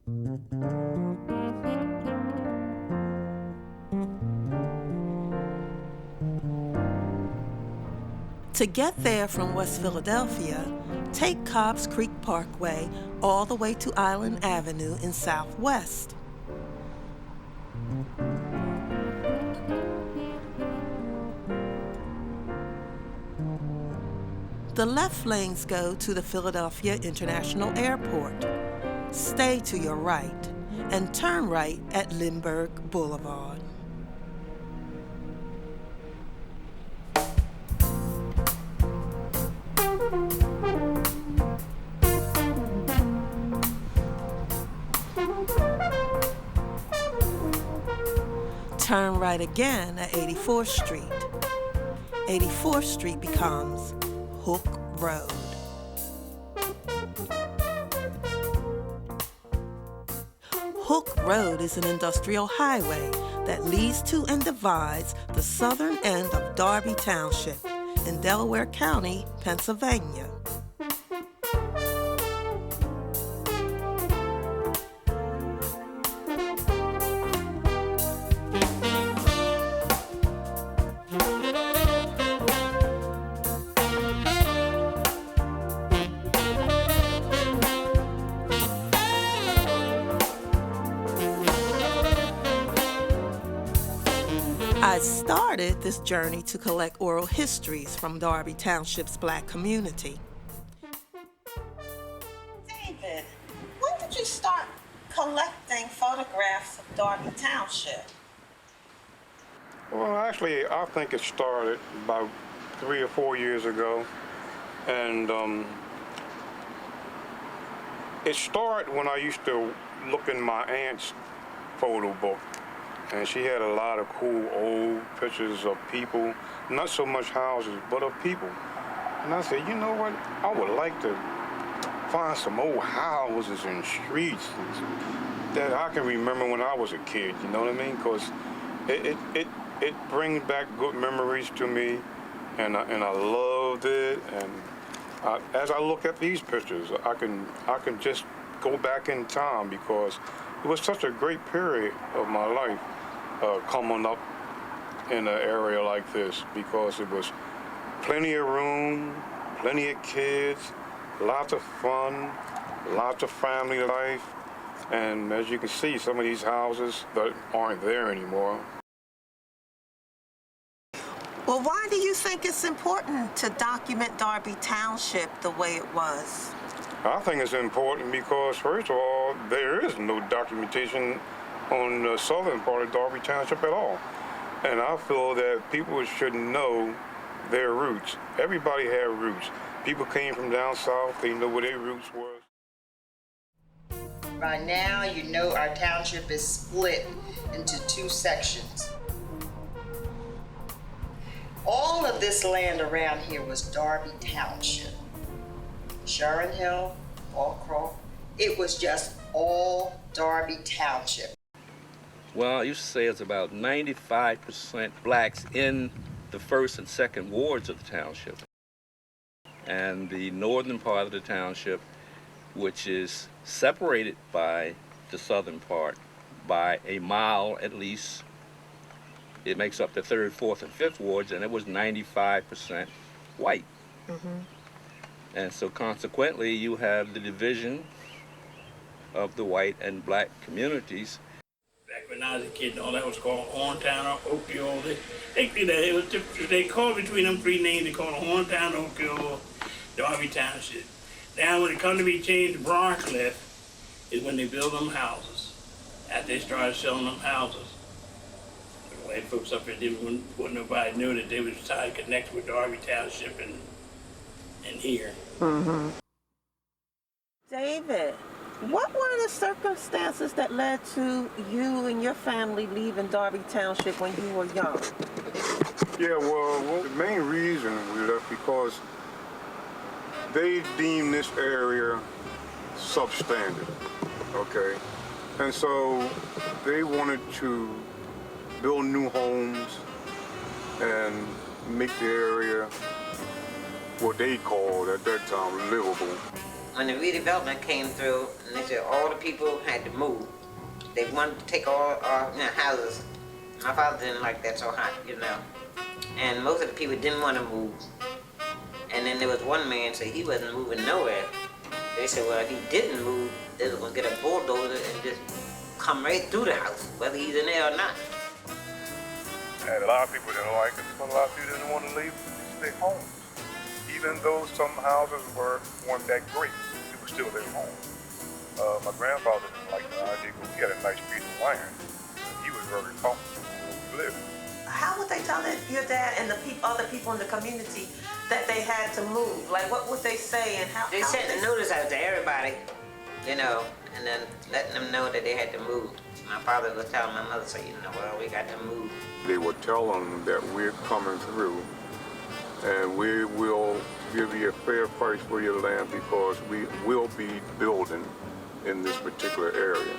To get there from West Philadelphia, take Cobbs Creek Parkway all the way to Island Avenue in Southwest. The left lanes go to the Philadelphia International Airport. Stay to your right and turn right at Lindbergh Boulevard. Turn right again at 84th Street. 84th Street becomes Hook Road. Hook Road is an industrial highway that leads to and divides the southern end of Darby Township in Delaware County, Pennsylvania. I started this journey to collect oral histories from Darby Township's Black community. David, when did you start collecting photographs of Darby Township? Well, actually, I think it started about 3 or 4 years ago. And it started when I used to look in my aunt's photo book. And she had a lot of cool old pictures of people, not so much houses, but of people. And I said, you know what? I would like to find some old houses and streets that I can remember when I was a kid, you know what I mean? Because it brings back good memories to me, and I loved it. And as I look at these pictures, I can just go back in time because it was such a great period of my life. Coming up in an area like this because it was plenty of room, plenty of kids, lots of fun, lots of family life, and as you can see, some of these houses that aren't there anymore. Well, why do you think it's important to document Darby Township the way it was? I think it's important because, first of all, there is no documentation on the southern part of Darby Township at all. And I feel that people should know their roots. Everybody had roots. People came from down south, they know where their roots were. By now, you know our township is split into 2 sections. All of this land around here was Darby Township. Sharon Hill, Allcroft, it was just all Darby Township. Well, I used to say it's about 95% blacks in the first and second wards of the township. And the northern part of the township, which is separated by the southern part by a mile at least, it makes up the 3rd, 4th, and 5th wards, and it was 95% white. Mm-hmm. And so consequently, you have the division of the white and black communities. Back when I was a kid, all that was called Horntown or Oakville. They called between them 3 names. They called it Horntown, Oakville, Darby Township. Now, when it comes to be changed to Broncliff, is when they build them houses. After they started selling them houses, the white folks up here wouldn't nobody knew that they was trying to connect with Darby Township and here. Mm-hmm. David, what were the circumstances that led to you and your family leaving Darby Township when you were young? Yeah, well, the main reason we left because they deemed this area substandard, okay? And so they wanted to build new homes and make the area what they called at that time livable. when the redevelopment came through, and they said all the people had to move. They wanted to take all our houses. My father didn't like that so hot, And most of the people didn't want to move. And then there was one man said he wasn't moving nowhere. They said, well, if he didn't move, they were going to get a bulldozer and just come right through the house, whether he's in there or not. And a lot of people didn't like it, but a lot of people didn't want to leave their homes. Even though some houses weren't that great, it was still their home. My grandfather didn't like the idea because he had a nice piece of land. He was very comfortable where we lived. How would they tell your dad and the other people in the community that they had to move? Like, what would they say and how? They sent a notice out to everybody, and then letting them know that they had to move. My father was telling my mother, well, we got to move. They would tell them that we're coming through and we will give you a fair price for your land because we will be building in this particular area.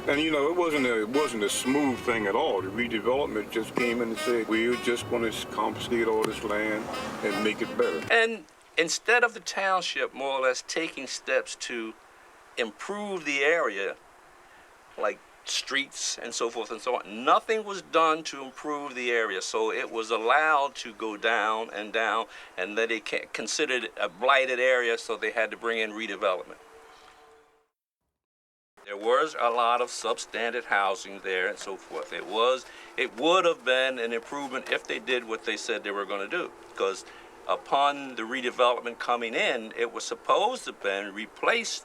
And it wasn't a smooth thing at all. The redevelopment just came in and said, we're just going to confiscate all this land and make it better. And instead of the township more or less taking steps to improve the area, like streets and so forth and so on, nothing was done to improve the area. So it was allowed to go down, and then they considered a blighted area, so they had to bring in redevelopment. There was a lot of substandard housing there and so forth. It would have been an improvement if they did what they said they were going to do, because upon the redevelopment coming in, it was supposed to have been replaced.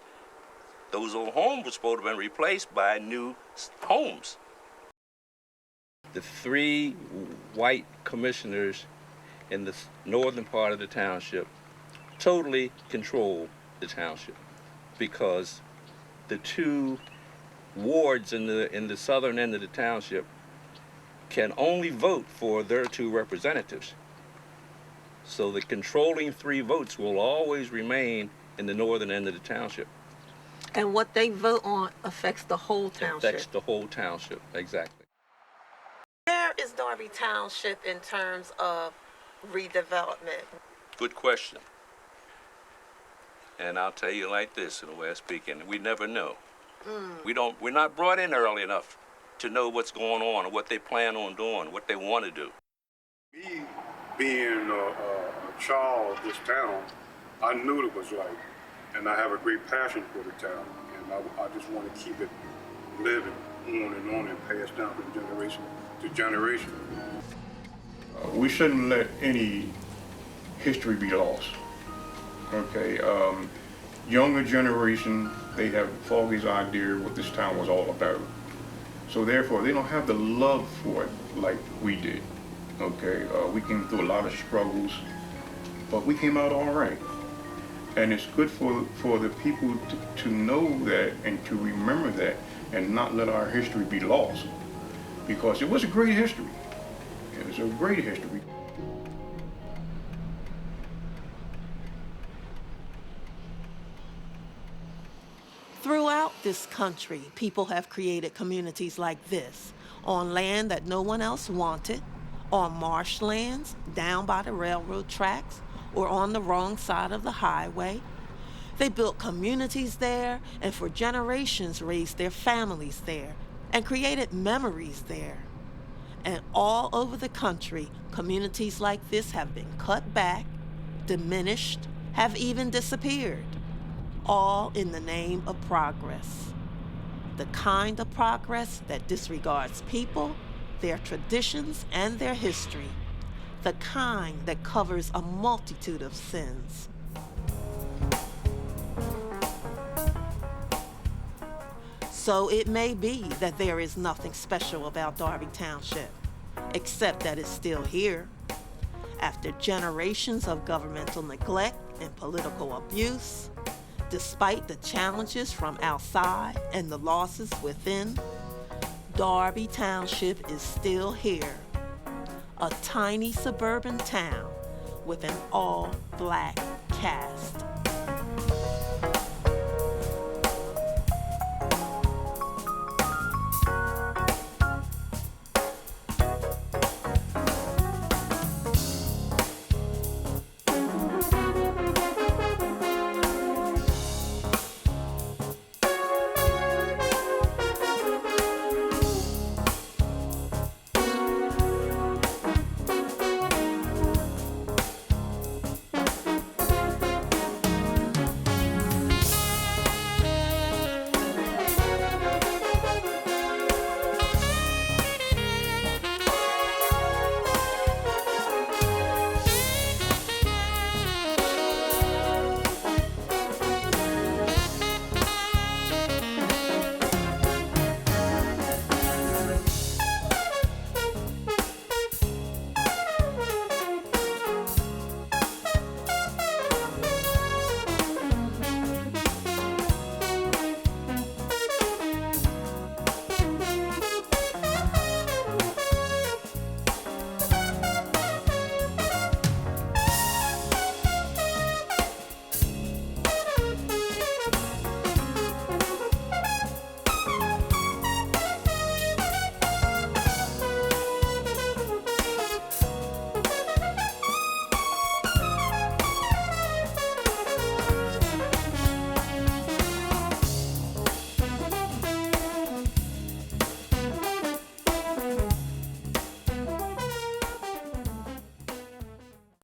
Those old homes were supposed to have been replaced by new homes. The 3 white commissioners in the northern part of the township totally control the township, because the 2 wards in the southern end of the township can only vote for their 2 representatives. So the controlling 3 votes will always remain in the northern end of the township. And what they vote on affects the whole township. Affects the whole township, exactly. Where is Darby Township in terms of redevelopment? Good question. And I'll tell you like this, in a way of speaking, we never know. We're not brought in early enough to know what's going on, or what they plan on doing, what they want to do. Me being a child of this town, I knew what it was like. And I have a great passion for the town, and I just want to keep it living on and passed down from generation to generation. We shouldn't let any history be lost. Okay, younger generation, they have foggy idea what this town was all about. So therefore, they don't have the love for it like we did. Okay, we came through a lot of struggles, but we came out all right. And it's good for the people to know that and to remember that and not let our history be lost. Because it was a great history. It was a great history. Throughout this country, people have created communities like this on land that no one else wanted, on marshlands, down by the railroad tracks, or on the wrong side of the highway. They built communities there and for generations raised their families there and created memories there. And all over the country, communities like this have been cut back, diminished, have even disappeared, all in the name of progress. The kind of progress that disregards people, their traditions, and their history. The kind that covers a multitude of sins. So it may be that there is nothing special about Darby Township, except that it's still here. After generations of governmental neglect and political abuse, despite the challenges from outside and the losses within, Darby Township is still here. A tiny suburban town with an all-black cast.